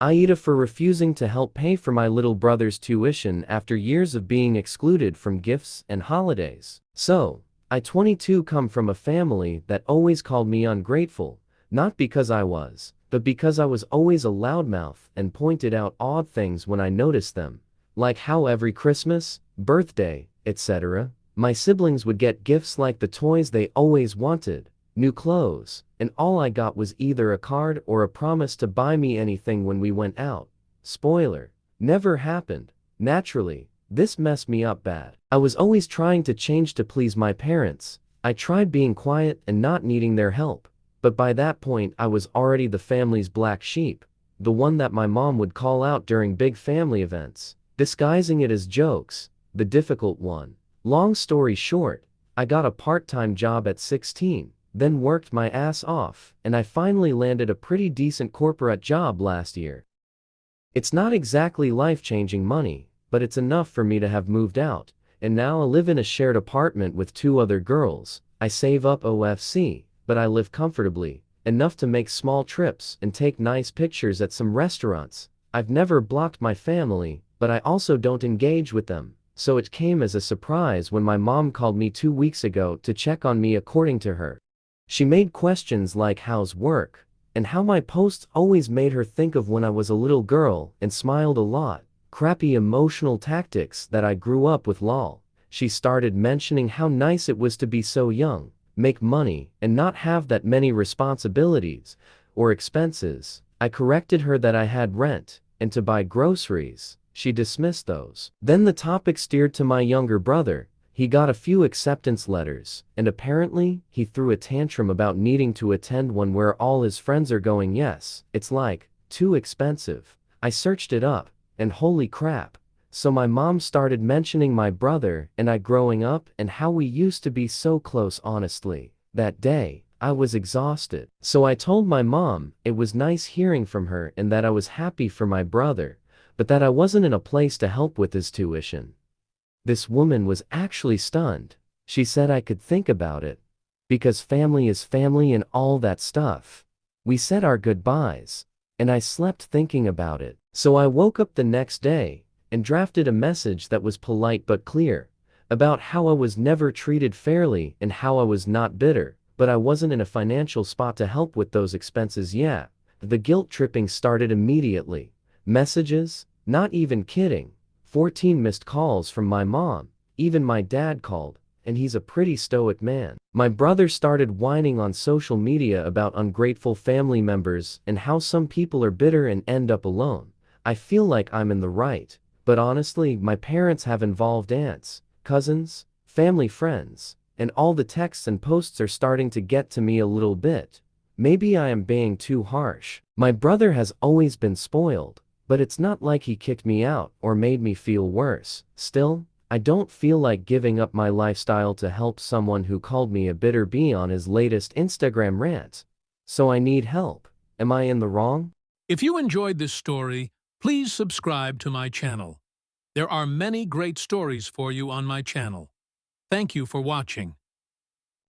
AITA for refusing to help pay for my little brother's tuition after years of being excluded from gifts and holidays. So, I 22 come from a family that always called me ungrateful, not because I was, but because I was always a loudmouth and pointed out odd things when I noticed them, like how every Christmas, birthday, etc., my siblings would get gifts like the toys they always wanted, new clothes, and all I got was either a card or a promise to buy me anything when we went out. Spoiler, never happened. Naturally, this messed me up bad. I was always trying to change to please my parents. I tried being quiet and not needing their help, but by that point I was already the family's black sheep, the one that my mom would call out during big family events, disguising it as jokes, the difficult one. Long story short, I got a part-time job at 16, then worked my ass off, and I finally landed a pretty decent corporate job last year. It's not exactly life-changing money, but it's enough for me to have moved out, and now I live in a shared apartment with 2 other girls. I save up OFC, but I live comfortably, enough to make small trips and take nice pictures at some restaurants. I've never blocked my family, but I also don't engage with them, so it came as a surprise when my mom called me 2 weeks ago to check on me according to her. She made questions like how's work, and how my posts always made her think of when I was a little girl, and smiled a lot. Crappy emotional tactics that I grew up with lol. She started mentioning how nice it was to be so young, make money, and not have that many responsibilities or expenses. I corrected her that I had rent, and to buy groceries. She dismissed those. Then the topic steered to my younger brother. He got a few acceptance letters, and apparently, he threw a tantrum about needing to attend one where all his friends are going. Yes, it's like, too expensive. I searched it up, and holy crap. So my mom started mentioning my brother and I growing up and how we used to be so close. Honestly, that day, I was exhausted. So I told my mom it was nice hearing from her and that I was happy for my brother, but that I wasn't in a place to help with his tuition. This woman was actually stunned. She said I could think about it. Because family is family and all that stuff. We said our goodbyes. And I slept thinking about it. So I woke up the next day and drafted a message that was polite but clear, about how I was never treated fairly and how I was not bitter, but I wasn't in a financial spot to help with those expenses yet. The guilt tripping started immediately. Messages? Not even kidding. 14 missed calls from my mom. Even my dad called, and he's a pretty stoic man. My brother started whining on social media about ungrateful family members and how some people are bitter and end up alone. I feel like I'm in the right, but honestly, my parents have involved aunts, cousins, family friends, and all the texts and posts are starting to get to me a little bit. Maybe I am being too harsh. My brother has always been spoiled, but it's not like he kicked me out or made me feel worse. Still, I don't feel like giving up my lifestyle to help someone who called me a bitter bee on his latest Instagram rant. So I need help. Am I in the wrong? If you enjoyed this story, please subscribe to my channel. There are many great stories for you on my channel. Thank you for watching.